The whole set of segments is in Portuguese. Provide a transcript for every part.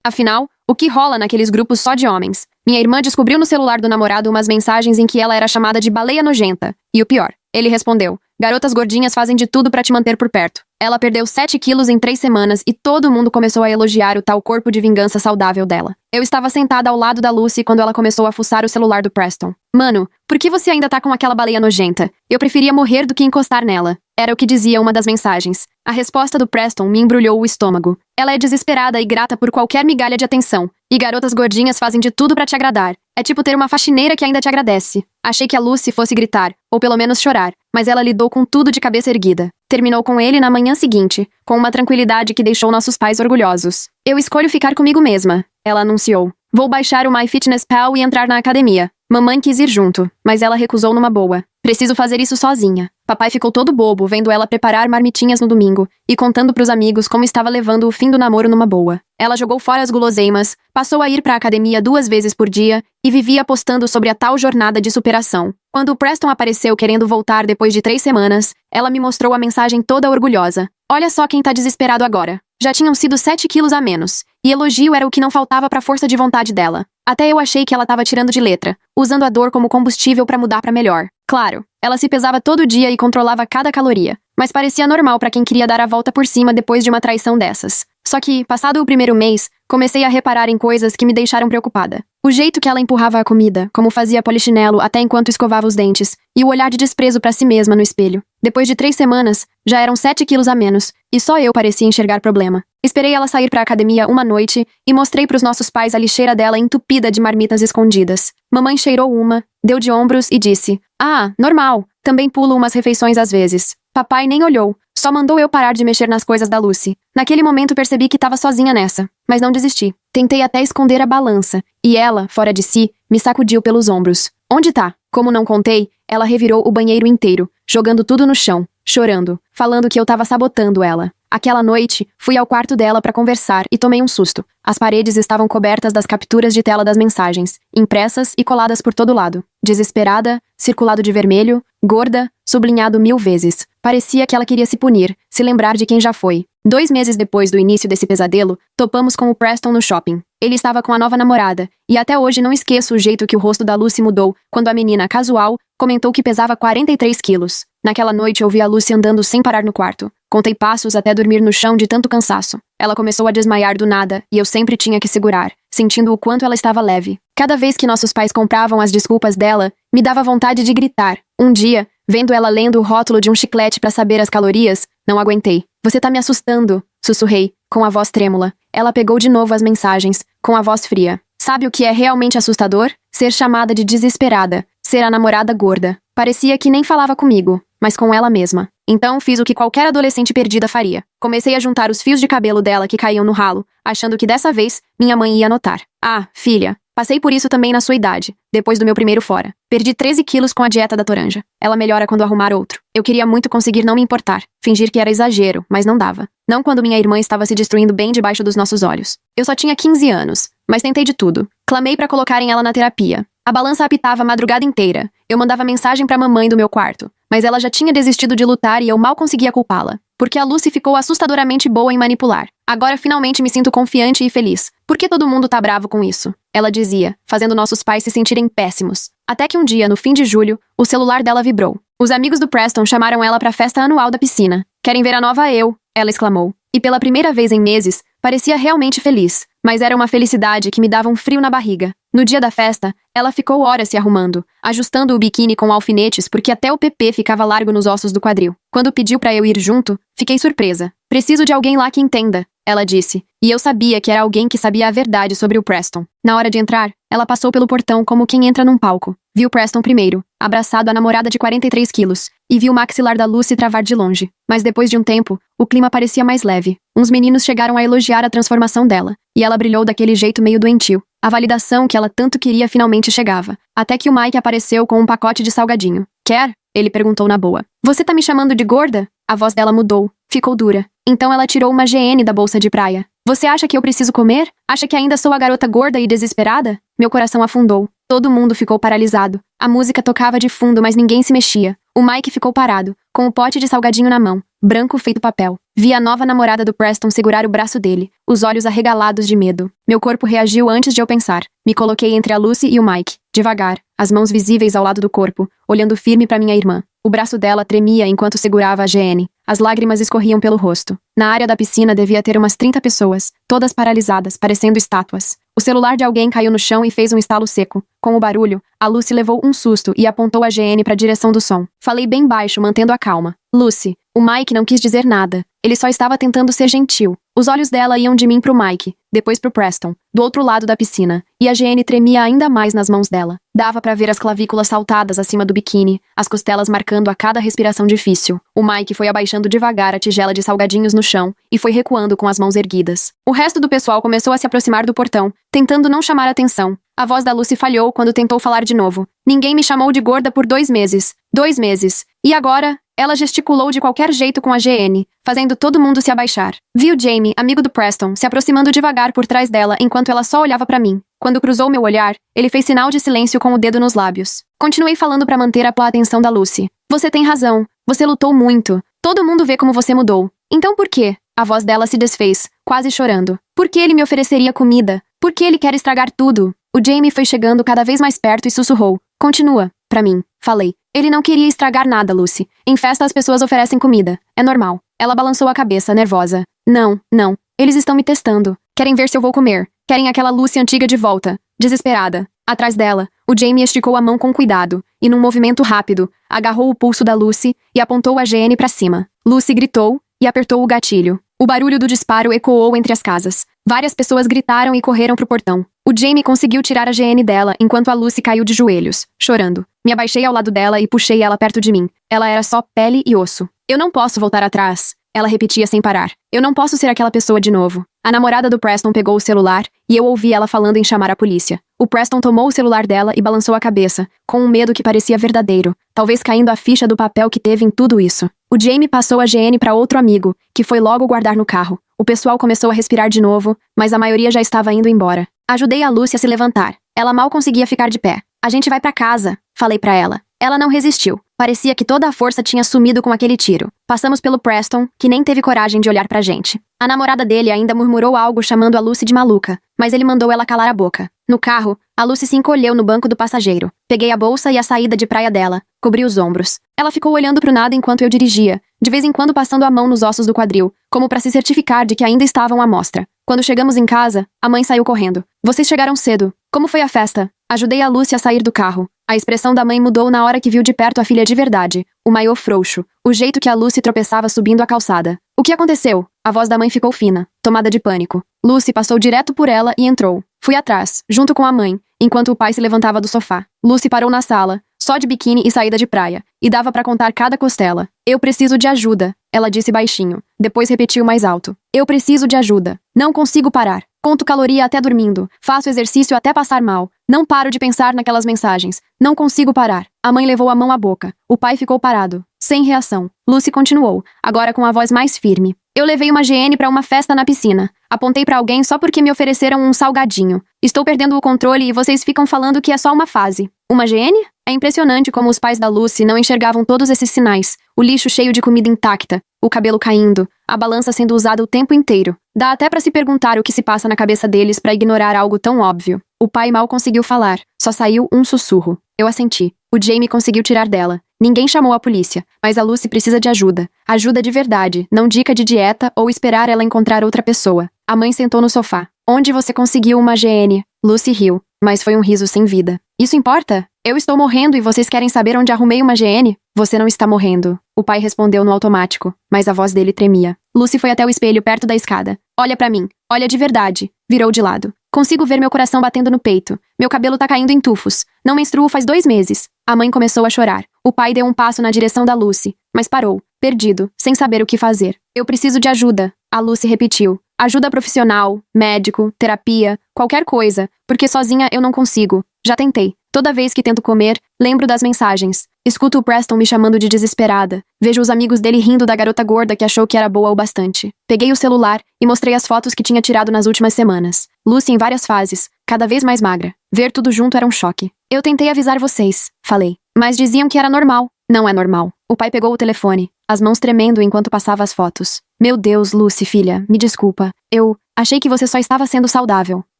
Afinal, o que rola naqueles grupos só de homens? Minha irmã descobriu no celular do namorado umas mensagens em que ela era chamada de baleia nojenta. E o pior, ele respondeu: garotas gordinhas fazem de tudo pra te manter por perto. Ela perdeu 7 quilos em 3 semanas e todo mundo começou a elogiar o tal corpo de vingança saudável dela. Eu estava sentada ao lado da Lucy quando ela começou a fuçar o celular do Preston. Mano, por que você ainda tá com aquela baleia nojenta? Eu preferia morrer do que encostar nela. Era o que dizia uma das mensagens. A resposta do Preston me embrulhou o estômago. Ela é desesperada e grata por qualquer migalha de atenção. E garotas gordinhas fazem de tudo pra te agradar. É tipo ter uma faxineira que ainda te agradece. Achei que a Lucy fosse gritar, ou pelo menos chorar, mas ela lidou com tudo de cabeça erguida. Terminou com ele na manhã seguinte, com uma tranquilidade que deixou nossos pais orgulhosos. Eu escolho ficar comigo mesma, ela anunciou. Vou baixar o MyFitnessPal e entrar na academia. Mamãe quis ir junto, mas ela recusou numa boa. Preciso fazer isso sozinha. Papai ficou todo bobo vendo ela preparar marmitinhas no domingo e contando pros amigos como estava levando o fim do namoro numa boa. Ela jogou fora as guloseimas, passou a ir pra academia 2 vezes por dia e vivia postando sobre a tal jornada de superação. Quando o Preston apareceu querendo voltar depois de 3 semanas, ela me mostrou a mensagem toda orgulhosa. Olha só quem tá desesperado agora. Já tinham sido 7 quilos a menos, e elogio era o que não faltava pra força de vontade dela. Até eu achei que ela tava tirando de letra, usando a dor como combustível pra mudar pra melhor. Claro, ela se pesava todo dia e controlava cada caloria, mas parecia normal pra quem queria dar a volta por cima depois de uma traição dessas. Só que, passado o primeiro mês, comecei a reparar em coisas que me deixaram preocupada. O jeito que ela empurrava a comida, como fazia polichinelo até enquanto escovava os dentes, e o olhar de desprezo pra si mesma no espelho. Depois de 3 semanas, já eram 7 quilos a menos, e só eu parecia enxergar problema. Esperei ela sair pra academia uma noite e mostrei pros nossos pais a lixeira dela entupida de marmitas escondidas. Mamãe cheirou uma, deu de ombros e disse: "Ah, normal, também pulo umas refeições às vezes." Papai nem olhou, só mandou eu parar de mexer nas coisas da Lucy. Naquele momento percebi que tava sozinha nessa, mas não desisti. Tentei até esconder a balança, e ela, fora de si, me sacudiu pelos ombros. "Onde tá?" Como não contei, ela revirou o banheiro inteiro, jogando tudo no chão, chorando, falando que eu tava sabotando ela. Aquela noite, fui ao quarto dela pra conversar e tomei um susto. As paredes estavam cobertas das capturas de tela das mensagens, impressas e coladas por todo lado. Desesperada, circulado de vermelho, gorda, sublinhado 1000 vezes. Parecia que ela queria se punir, se lembrar de quem já foi. 2 meses depois do início desse pesadelo, topamos com o Preston no shopping. Ele estava com a nova namorada, e até hoje não esqueço o jeito que o rosto da Lucy mudou quando a menina, casual, comentou que pesava 43 quilos. Naquela noite eu vi a Lucy andando sem parar no quarto. Contei passos até dormir no chão de tanto cansaço. Ela começou a desmaiar do nada, e eu sempre tinha que segurar, sentindo o quanto ela estava leve. Cada vez que nossos pais compravam as desculpas dela, me dava vontade de gritar. Um dia, vendo ela lendo o rótulo de um chiclete para saber as calorias, não aguentei. "Você tá me assustando", sussurrei, com a voz trêmula. Ela pegou de novo as mensagens, com a voz fria. "Sabe o que é realmente assustador? Ser chamada de desesperada, ser a namorada gorda." Parecia que nem falava comigo, mas com ela mesma. Então fiz o que qualquer adolescente perdida faria. Comecei a juntar os fios de cabelo dela que caíam no ralo, achando que dessa vez minha mãe ia notar. "Ah, filha, passei por isso também na sua idade, depois do meu primeiro fora. Perdi 13 quilos com a dieta da toranja. Ela melhora quando arrumar outro." Eu queria muito conseguir não me importar, fingir que era exagero, mas não dava. Não quando minha irmã estava se destruindo bem debaixo dos nossos olhos. Eu só tinha 15 anos, mas tentei de tudo. Clamei pra colocarem ela na terapia. A balança apitava a madrugada inteira. Eu mandava mensagem pra mamãe do meu quarto, mas ela já tinha desistido de lutar e eu mal conseguia culpá-la. Porque a Lucy ficou assustadoramente boa em manipular. "Agora finalmente me sinto confiante e feliz. Por que todo mundo tá bravo com isso?" Ela dizia, fazendo nossos pais se sentirem péssimos. Até que um dia, no fim de julho, o celular dela vibrou. Os amigos do Preston chamaram ela pra festa anual da piscina. "Querem ver a nova eu?" ela exclamou. E pela primeira vez em meses, parecia realmente feliz. Mas era uma felicidade que me dava um frio na barriga. No dia da festa, ela ficou horas se arrumando, ajustando o biquíni com alfinetes porque até o PP ficava largo nos ossos do quadril. Quando pediu pra eu ir junto, fiquei surpresa. "Preciso de alguém lá que entenda", ela disse. E eu sabia que era alguém que sabia a verdade sobre o Preston. Na hora de entrar, ela passou pelo portão como quem entra num palco. Viu Preston primeiro, abraçado à namorada de 43 quilos, e viu o maxilar da Lucy travar de longe. Mas depois de um tempo, o clima parecia mais leve. Uns meninos chegaram a elogiar a transformação dela, e ela brilhou daquele jeito meio doentio. A validação que ela tanto queria finalmente chegava. Até que o Mike apareceu com um pacote de salgadinho. "Quer?" ele perguntou na boa. "Você tá me chamando de gorda?" A voz dela mudou, ficou dura. Então ela tirou uma GN da bolsa de praia. "Você acha que eu preciso comer? Acha que ainda sou a garota gorda e desesperada?" Meu coração afundou. Todo mundo ficou paralisado. A música tocava de fundo, mas ninguém se mexia. O Mike ficou parado, com o pote de salgadinho na mão, branco feito papel. Vi a nova namorada do Preston segurar o braço dele, os olhos arregalados de medo. Meu corpo reagiu antes de eu pensar. Me coloquei entre a Lucy e o Mike, devagar, as mãos visíveis ao lado do corpo, olhando firme para minha irmã. O braço dela tremia enquanto segurava a GN. As lágrimas escorriam pelo rosto. Na área da piscina devia ter umas 30 pessoas, todas paralisadas, parecendo estátuas. O celular de alguém caiu no chão e fez um estalo seco. Com o barulho, a Lucy levou um susto e apontou a GN para a direção do som. Falei bem baixo, mantendo a calma. Lucy. O Mike não quis dizer nada. Ele só estava tentando ser gentil. Os olhos dela iam de mim pro Mike, depois pro Preston, do outro lado da piscina, e a GN tremia ainda mais nas mãos dela. Dava pra ver as clavículas saltadas acima do biquíni, as costelas marcando a cada respiração difícil. O Mike foi abaixando devagar a tigela de salgadinhos no chão e foi recuando com as mãos erguidas. O resto do pessoal começou a se aproximar do portão, tentando não chamar atenção. A voz da Lucy falhou quando tentou falar de novo. Ninguém me chamou de gorda por 2 meses. 2 meses. E agora? Ela gesticulou de qualquer jeito com a GN, fazendo todo mundo se abaixar. Vi o Jamie, amigo do Preston, se aproximando devagar por trás dela enquanto ela só olhava pra mim. Quando cruzou meu olhar, ele fez sinal de silêncio com o dedo nos lábios. Continuei falando pra manter a atenção da Lucy. Você tem razão. Você lutou muito. Todo mundo vê como você mudou. Então por quê? A voz dela se desfez, quase chorando. Por que ele me ofereceria comida? Por que ele quer estragar tudo? O Jamie foi chegando cada vez mais perto e sussurrou. Continua. Pra mim. Falei. Ele não queria estragar nada, Lucy. Em festa as pessoas oferecem comida. É normal. Ela balançou a cabeça, nervosa. Não, não. Eles estão me testando. Querem ver se eu vou comer. Querem aquela Lucy antiga de volta. Desesperada. Atrás dela, o Jamie esticou a mão com cuidado e, num movimento rápido, agarrou o pulso da Lucy e apontou a GN pra cima. Lucy gritou e apertou o gatilho. O barulho do disparo ecoou entre as casas. Várias pessoas gritaram e correram pro portão. O Jamie conseguiu tirar a GN dela enquanto a Lucy caiu de joelhos, chorando. Me abaixei ao lado dela e puxei ela perto de mim. Ela era só pele e osso. Eu não posso voltar atrás. Ela repetia sem parar. Eu não posso ser aquela pessoa de novo. A namorada do Preston pegou o celular e eu ouvi ela falando em chamar a polícia. O Preston tomou o celular dela e balançou a cabeça, com um medo que parecia verdadeiro, talvez caindo a ficha do papel que teve em tudo isso. O Jamie passou a GN para outro amigo, que foi logo guardar no carro. O pessoal começou a respirar de novo, mas a maioria já estava indo embora. Ajudei a Lucy a se levantar. Ela mal conseguia ficar de pé. A gente vai pra casa, falei pra ela. Ela não resistiu. Parecia que toda a força tinha sumido com aquele tiro. Passamos pelo Preston, que nem teve coragem de olhar pra gente. A namorada dele ainda murmurou algo chamando a Lucy de maluca, mas ele mandou ela calar a boca. No carro, a Lucy se encolheu no banco do passageiro. Peguei a bolsa e a saída de praia dela, cobri os ombros. Ela ficou olhando pro nada enquanto eu dirigia, de vez em quando passando a mão nos ossos do quadril, como pra se certificar de que ainda estavam à mostra. Quando chegamos em casa, a mãe saiu correndo. Vocês chegaram cedo. Como foi a festa? Ajudei a Lucy a sair do carro. A expressão da mãe mudou na hora que viu de perto a filha de verdade, o maiô frouxo, o jeito que a Lucy tropeçava subindo a calçada. O que aconteceu? A voz da mãe ficou fina, tomada de pânico. Lucy passou direto por ela e entrou. Fui atrás, junto com a mãe, enquanto o pai se levantava do sofá. Lucy parou na sala, só de biquíni e saída de praia, e dava pra contar cada costela. Eu preciso de ajuda, ela disse baixinho. Depois repetiu mais alto. Eu preciso de ajuda. Não consigo parar. Conto caloria até dormindo. Faço exercício até passar mal. Não paro de pensar naquelas mensagens. Não consigo parar. A mãe levou a mão à boca. O pai ficou parado, sem reação. Lucy continuou, agora com a voz mais firme. Eu levei uma GN pra uma festa na piscina. Apontei pra alguém só porque me ofereceram um salgadinho. Estou perdendo o controle e vocês ficam falando que é só uma fase. Uma GN? É impressionante como os pais da Lucy não enxergavam todos esses sinais. O lixo cheio de comida intacta, o cabelo caindo, a balança sendo usada o tempo inteiro. Dá até pra se perguntar o que se passa na cabeça deles pra ignorar algo tão óbvio. O pai mal conseguiu falar, só saiu um sussurro. Eu assenti. O Jamie conseguiu tirar dela. Ninguém chamou a polícia, mas a Lucy precisa de ajuda. Ajuda de verdade, não dica de dieta ou esperar ela encontrar outra pessoa. A mãe sentou no sofá. Onde você conseguiu uma GN? Lucy riu, mas foi um riso sem vida. Isso importa? Eu estou morrendo e vocês querem saber onde arrumei uma GN? Você não está morrendo. O pai respondeu no automático, mas a voz dele tremia. Lucy foi até o espelho perto da escada. Olha pra mim. Olha de verdade. Virou de lado. Consigo ver meu coração batendo no peito. Meu cabelo tá caindo em tufos. Não menstruo faz 2 meses. A mãe começou a chorar. O pai deu um passo na direção da Lucy, mas parou, perdido, sem saber o que fazer. Eu preciso de ajuda. A Lucy repetiu. Ajuda profissional, médico, terapia, qualquer coisa, porque sozinha eu não consigo. Já tentei. Toda vez que tento comer, lembro das mensagens. Escuto o Preston me chamando de desesperada. Vejo os amigos dele rindo da garota gorda que achou que era boa o bastante. Peguei o celular e mostrei as fotos que tinha tirado nas últimas semanas. Lucy em várias fases, cada vez mais magra. Ver tudo junto era um choque. Eu tentei avisar vocês, falei. Mas diziam que era normal. Não é normal. O pai pegou o telefone. as mãos tremendo enquanto passava as fotos. Meu Deus, Lucy, filha, me desculpa. Eu achei que você só estava sendo saudável.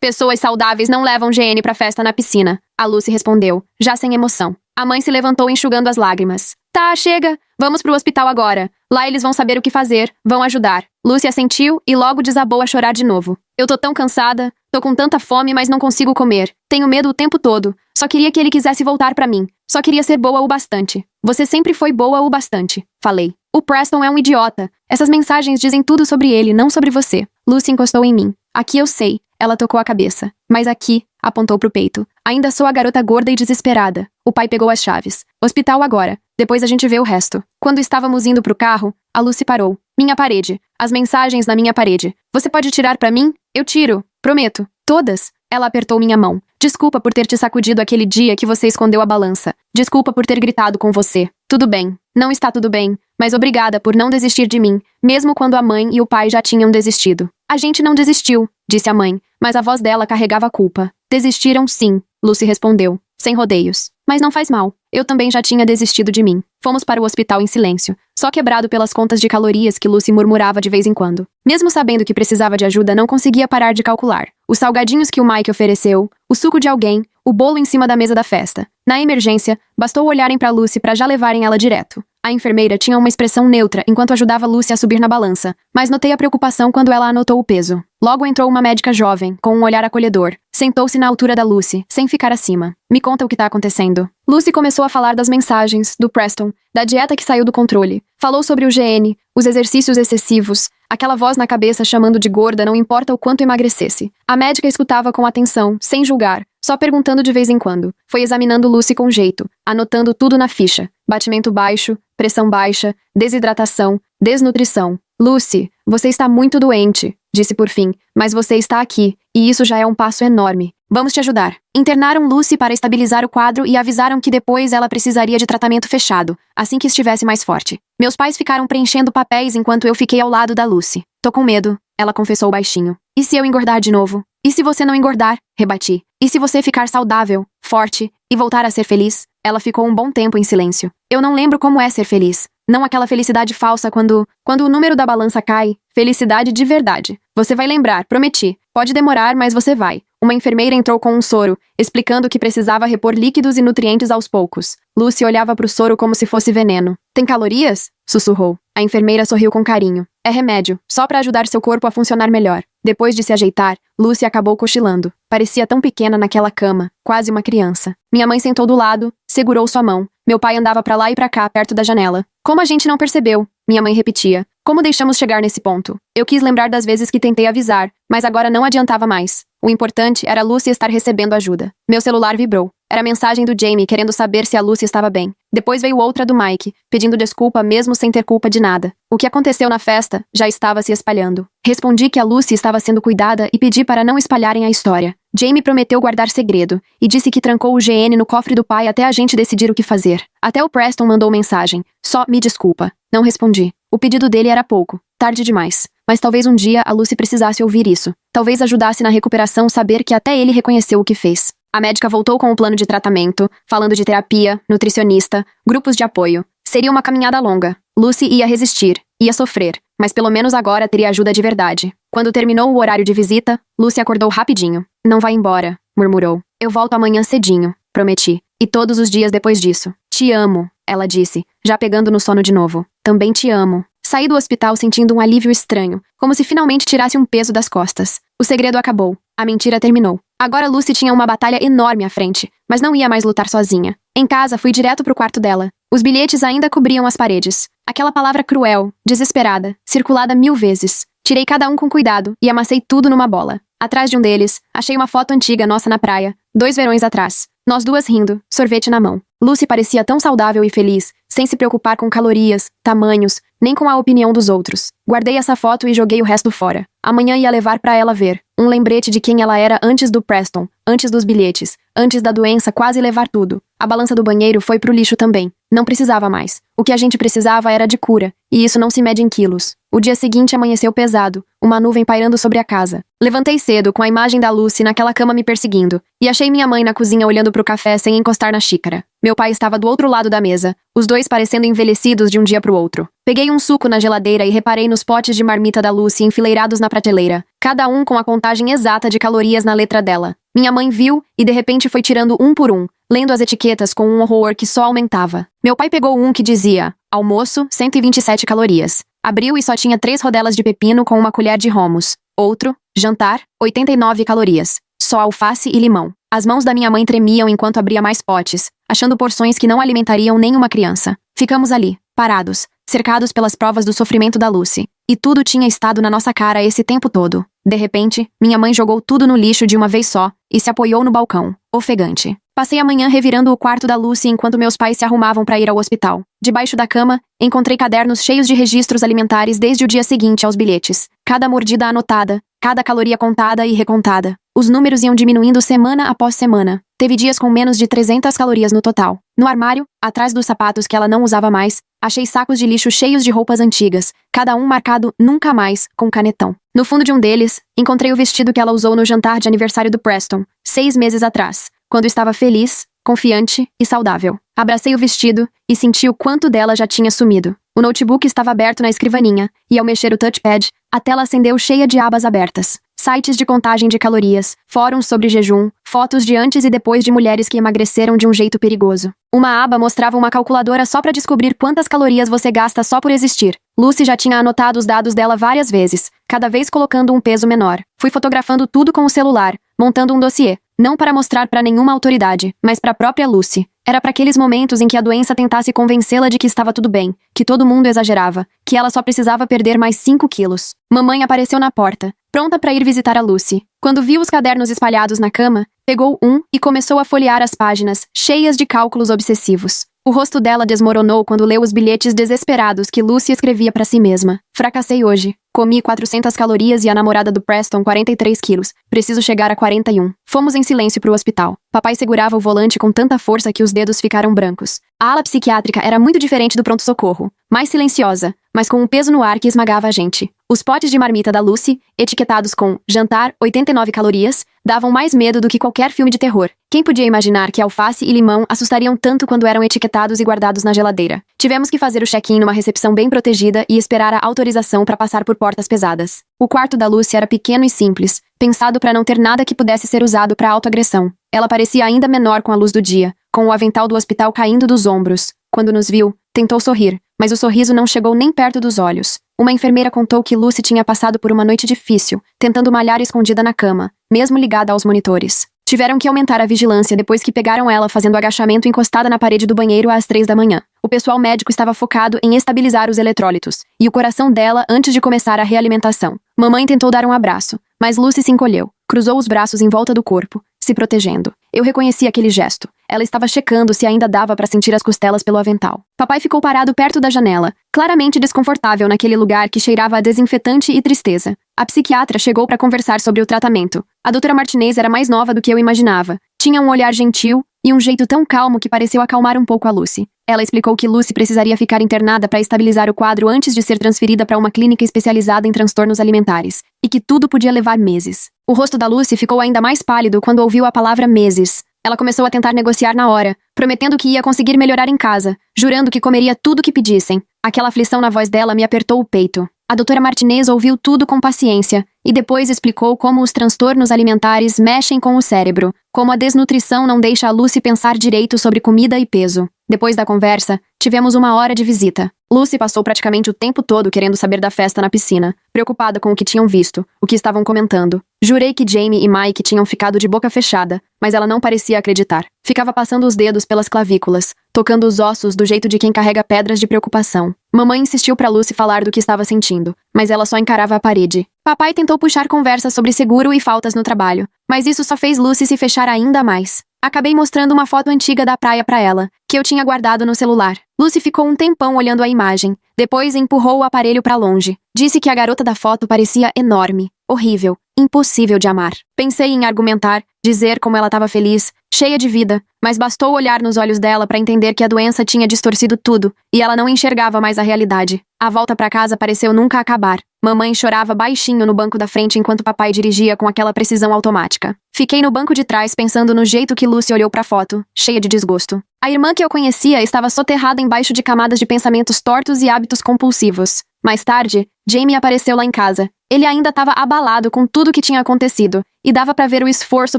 Pessoas saudáveis não levam GN pra festa na piscina. A Lucy respondeu, já sem emoção. A mãe se levantou enxugando as lágrimas. Tá, chega. Vamos pro hospital agora. Lá eles vão saber o que fazer, vão ajudar. Lucy assentiu e logo desabou a chorar de novo. Eu tô tão cansada, tô com tanta fome, mas não consigo comer. Tenho medo o tempo todo. Só queria que ele quisesse voltar pra mim. Só queria ser boa o bastante. Você sempre foi boa o bastante. Falei. O Preston é um idiota. Essas mensagens dizem tudo sobre ele, não sobre você. Lucy encostou em mim. Aqui eu sei. Ela tocou a cabeça. Mas aqui, apontou pro peito. Ainda sou a garota gorda e desesperada. O pai pegou as chaves. Hospital agora. Depois a gente vê o resto. Quando estávamos indo pro carro, a Lucy parou. Minha parede. As mensagens na minha parede. Você pode tirar pra mim? Eu tiro. Prometo. Todas. Ela apertou minha mão. Desculpa por ter te sacudido aquele dia que você escondeu a balança. Desculpa por ter gritado com você. Tudo bem. Não está tudo bem. Mas obrigada por não desistir de mim, mesmo quando a mãe e o pai já tinham desistido. A gente não desistiu, disse a mãe, mas a voz dela carregava culpa. Desistiram sim, Lucy respondeu, sem rodeios. Mas não faz mal. Eu também já tinha desistido de mim. Fomos para o hospital em silêncio, só quebrado pelas contas de calorias que Lucy murmurava de vez em quando. Mesmo sabendo que precisava de ajuda, não conseguia parar de calcular. Os salgadinhos que o Mike ofereceu, o suco de alguém, o bolo em cima da mesa da festa. Na emergência, bastou olharem para Lucy para já levarem ela direto. A enfermeira tinha uma expressão neutra enquanto ajudava Lucy a subir na balança, mas notei a preocupação quando ela anotou o peso. Logo entrou uma médica jovem, com um olhar acolhedor. Sentou-se na altura da Lucy, sem ficar acima. Me conta o que tá acontecendo. Lucy começou a falar das mensagens, do Preston, da dieta que saiu do controle. Falou sobre o GN, os exercícios excessivos, aquela voz na cabeça chamando de gorda não importa o quanto emagrecesse. A médica escutava com atenção, sem julgar, só perguntando de vez em quando. Foi examinando Lucy com jeito, anotando tudo na ficha. Batimento baixo, pressão baixa, desidratação, desnutrição. Lucy, você está muito doente, disse por fim, mas você está aqui, e isso já é um passo enorme. Vamos te ajudar. Internaram Lucy para estabilizar o quadro e avisaram que depois ela precisaria de tratamento fechado, assim que estivesse mais forte. Meus pais ficaram preenchendo papéis enquanto eu fiquei ao lado da Lucy. Tô com medo, ela confessou baixinho. E se eu engordar de novo? E se você não engordar? Rebati. E se você ficar saudável, forte e voltar a ser feliz? Ela ficou um bom tempo em silêncio. Eu não lembro como é ser feliz. Não aquela felicidade falsa quando o número da balança cai. Felicidade de verdade. Você vai lembrar, prometi. Pode demorar, mas você vai. Uma enfermeira entrou com um soro, explicando que precisava repor líquidos e nutrientes aos poucos. Lucy olhava para o soro como se fosse veneno. Tem calorias? Sussurrou. A enfermeira sorriu com carinho. É remédio, só para ajudar seu corpo a funcionar melhor. Depois de se ajeitar, Lucy acabou cochilando. Parecia tão pequena naquela cama, quase uma criança. Minha mãe sentou do lado, segurou sua mão. Meu pai andava para lá e para cá, perto da janela. Como a gente não percebeu? Minha mãe repetia. Como deixamos chegar nesse ponto? Eu quis lembrar das vezes que tentei avisar, mas agora não adiantava mais. O importante era Lucy estar recebendo ajuda. Meu celular vibrou. Era a mensagem do Jamie querendo saber se a Lucy estava bem. Depois veio outra do Mike, pedindo desculpa mesmo sem ter culpa de nada. O que aconteceu na festa já estava se espalhando. Respondi que a Lucy estava sendo cuidada e pedi para não espalharem a história. Jamie prometeu guardar segredo e disse que trancou o GN no cofre do pai até a gente decidir o que fazer. Até o Preston mandou mensagem. Só me desculpa. Não respondi. O pedido dele era pouco. Tarde demais. Mas talvez um dia a Lucy precisasse ouvir isso. Talvez ajudasse na recuperação saber que até ele reconheceu o que fez. A médica voltou com o plano de tratamento, falando de terapia, nutricionista, grupos de apoio. Seria uma caminhada longa. Lucy ia resistir, ia sofrer, mas pelo menos agora teria ajuda de verdade. Quando terminou o horário de visita, Lucy acordou rapidinho. Não vai embora, murmurou. Eu volto amanhã cedinho, prometi. E todos os dias depois disso. Te amo, ela disse, já pegando no sono de novo. Também te amo. Saí do hospital sentindo um alívio estranho, como se finalmente tirasse um peso das costas. O segredo acabou. A mentira terminou. Agora Lucy tinha uma batalha enorme à frente, mas não ia mais lutar sozinha. Em casa, fui direto pro quarto dela. Os bilhetes ainda cobriam as paredes. Aquela palavra cruel, desesperada, circulada 1000 vezes. Tirei cada um com cuidado e amassei tudo numa bola. Atrás de um deles, achei uma foto antiga nossa na praia, 2 verões atrás. Nós duas rindo, sorvete na mão. Lucy parecia tão saudável e feliz, sem se preocupar com calorias, tamanhos, nem com a opinião dos outros. Guardei essa foto e joguei o resto fora. Amanhã ia levar pra ela ver. Um lembrete de quem ela era antes do Preston, antes dos bilhetes, antes da doença quase levar tudo. A balança do banheiro foi pro lixo também. Não precisava mais. O que a gente precisava era de cura, e isso não se mede em quilos. O dia seguinte amanheceu pesado, uma nuvem pairando sobre a casa. Levantei cedo, com a imagem da Lucy naquela cama me perseguindo, e achei minha mãe na cozinha olhando pro café sem encostar na xícara. Meu pai estava do outro lado da mesa, os dois parecendo envelhecidos de um dia pro outro. Peguei um suco na geladeira e reparei nos potes de marmita da Lucy enfileirados na prateleira, cada um com a contagem exata de calorias na letra dela. Minha mãe viu e de repente foi tirando um por um, lendo as etiquetas com um horror que só aumentava. Meu pai pegou um que dizia: almoço, 127 calorias. Abriu e só tinha 3 rodelas de pepino com uma colher de hummus. Outro, jantar, 89 calorias. Só alface e limão. As mãos da minha mãe tremiam enquanto abria mais potes, achando porções que não alimentariam nenhuma criança. Ficamos ali, parados, cercados pelas provas do sofrimento da Lucy. E tudo tinha estado na nossa cara esse tempo todo. De repente, minha mãe jogou tudo no lixo de uma vez só e se apoiou no balcão, ofegante. Passei a manhã revirando o quarto da Lucy enquanto meus pais se arrumavam para ir ao hospital. Debaixo da cama, encontrei cadernos cheios de registros alimentares desde o dia seguinte aos bilhetes. Cada mordida anotada, cada caloria contada e recontada. Os números iam diminuindo semana após semana. Teve dias com menos de 300 calorias no total. No armário, atrás dos sapatos que ela não usava mais, achei sacos de lixo cheios de roupas antigas, cada um marcado "nunca mais" com canetão. No fundo de um deles, encontrei o vestido que ela usou no jantar de aniversário do Preston, 6 meses atrás, quando estava feliz, confiante e saudável. Abracei o vestido e senti o quanto dela já tinha sumido. O notebook estava aberto na escrivaninha, e ao mexer o touchpad, a tela acendeu cheia de abas abertas. Sites de contagem de calorias, fóruns sobre jejum, fotos de antes e depois de mulheres que emagreceram de um jeito perigoso. Uma aba mostrava uma calculadora só para descobrir quantas calorias você gasta só por existir. Lucy já tinha anotado os dados dela várias vezes, cada vez colocando um peso menor. Fui fotografando tudo com o celular, montando um dossiê, não para mostrar para nenhuma autoridade, mas para a própria Lucy. Era para aqueles momentos em que a doença tentasse convencê-la de que estava tudo bem, que todo mundo exagerava, que ela só precisava perder mais 5 quilos. Mamãe apareceu na porta, pronta para ir visitar a Lucy. Quando viu os cadernos espalhados na cama, pegou um e começou a folhear as páginas, cheias de cálculos obsessivos. O rosto dela desmoronou quando leu os bilhetes desesperados que Lucy escrevia para si mesma. Fracassei hoje. Comi 400 calorias e a namorada do Preston 43 quilos. Preciso chegar a 41. Fomos em silêncio para o hospital. Papai segurava o volante com tanta força que os dedos ficaram brancos. A ala psiquiátrica era muito diferente do pronto-socorro. Mais silenciosa, mas com um peso no ar que esmagava a gente. Os potes de marmita da Lucy, etiquetados com jantar, 89 calorias, davam mais medo do que qualquer filme de terror. Quem podia imaginar que alface e limão assustariam tanto quando eram etiquetados e guardados na geladeira? Tivemos que fazer o check-in numa recepção bem protegida e esperar a autorização para passar por portas pesadas. O quarto da Lucy era pequeno e simples, pensado para não ter nada que pudesse ser usado para autoagressão. Ela parecia ainda menor com a luz do dia, com o avental do hospital caindo dos ombros. Quando nos viu, tentou sorrir, mas o sorriso não chegou nem perto dos olhos. Uma enfermeira contou que Lucy tinha passado por uma noite difícil, tentando malhar escondida na cama, mesmo ligada aos monitores. Tiveram que aumentar a vigilância depois que pegaram ela fazendo agachamento encostada na parede do banheiro às 3 da manhã. O pessoal médico estava focado em estabilizar os eletrólitos e o coração dela antes de começar a realimentação. Mamãe tentou dar um abraço, mas Lucy se encolheu, cruzou os braços em volta do corpo, se protegendo. Eu reconheci aquele gesto. Ela estava checando se ainda dava para sentir as costelas pelo avental. Papai ficou parado perto da janela, claramente desconfortável naquele lugar que cheirava a desinfetante e tristeza. A psiquiatra chegou para conversar sobre o tratamento. A doutora Martinez era mais nova do que eu imaginava. Tinha um olhar gentil e um jeito tão calmo que pareceu acalmar um pouco a Lucy. Ela explicou que Lucy precisaria ficar internada para estabilizar o quadro antes de ser transferida para uma clínica especializada em transtornos alimentares, e que tudo podia levar meses. O rosto da Lucy ficou ainda mais pálido quando ouviu a palavra meses. Ela começou a tentar negociar na hora, prometendo que ia conseguir melhorar em casa, jurando que comeria tudo que pedissem. Aquela aflição na voz dela me apertou o peito. A doutora Martinez ouviu tudo com paciência e depois explicou como os transtornos alimentares mexem com o cérebro, como a desnutrição não deixa a Lucy pensar direito sobre comida e peso. Depois da conversa, tivemos uma hora de visita. Lucy passou praticamente o tempo todo querendo saber da festa na piscina, preocupada com o que tinham visto, o que estavam comentando. Jurei que Jamie e Mike tinham ficado de boca fechada, mas ela não parecia acreditar. Ficava passando os dedos pelas clavículas, tocando os ossos do jeito de quem carrega pedras de preocupação. Mamãe insistiu para Lucy falar do que estava sentindo, mas ela só encarava a parede. Papai tentou puxar conversa sobre seguro e faltas no trabalho, mas isso só fez Lucy se fechar ainda mais. Acabei mostrando uma foto antiga da praia para ela, que eu tinha guardado no celular. Lucy ficou um tempão olhando a imagem. Depois empurrou o aparelho para longe. Disse que a garota da foto parecia enorme, horrível, impossível de amar. Pensei em argumentar, dizer como ela estava feliz, cheia de vida, mas bastou olhar nos olhos dela para entender que a doença tinha distorcido tudo, e ela não enxergava mais a realidade. A volta para casa pareceu nunca acabar. Mamãe chorava baixinho no banco da frente enquanto papai dirigia com aquela precisão automática. Fiquei no banco de trás pensando no jeito que Lucy olhou para a foto, cheia de desgosto. A irmã que eu conhecia estava soterrada embaixo de camadas de pensamentos tortos e hábitos compulsivos. Mais tarde, Jamie apareceu lá em casa. Ele ainda estava abalado com tudo o que tinha acontecido, e dava pra ver o esforço